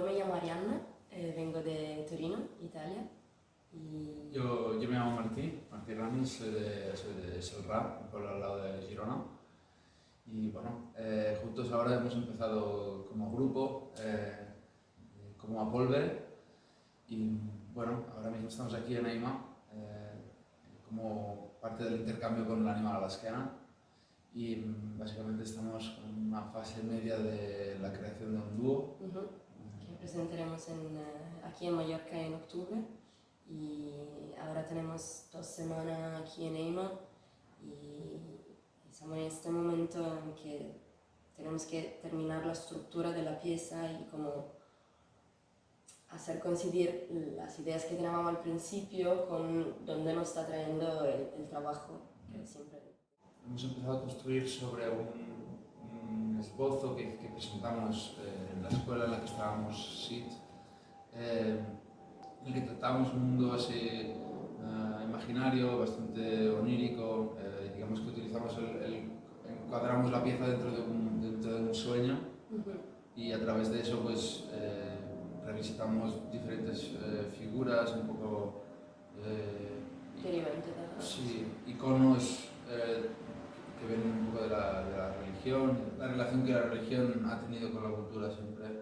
Yo me llamo Arianna, vengo de Torino, Italia. Y... Yo me llamo Martí Ramis, soy de Celrà, un pueblo al lado de Girona. Y bueno, juntos ahora hemos empezado como grupo, como Apolvere. Y bueno, ahora mismo estamos aquí en Eima, como parte del intercambio con la Animal Alaskana. Y básicamente estamos en una fase media de la creación de un dúo. Que presentaremos aquí en Mallorca en octubre. Y ahora tenemos 2 semanas aquí en Eima y estamos en este momento en que tenemos que terminar la estructura de la pieza y como hacer coincidir las ideas que teníamos al principio con dónde nos está trayendo el trabajo, que siempre... Hemos empezado a construir sobre un esbozo que presentamos en la escuela en la que estábamos, SIT, en el que tratamos un mundo así imaginario, bastante onírico. Digamos que utilizamos encuadramos la pieza dentro de un sueño y a través de eso pues revisitamos diferentes figuras, un poco sí, iconos que vienen un poco de la religión, la relación que la religión ha tenido con la cultura siempre.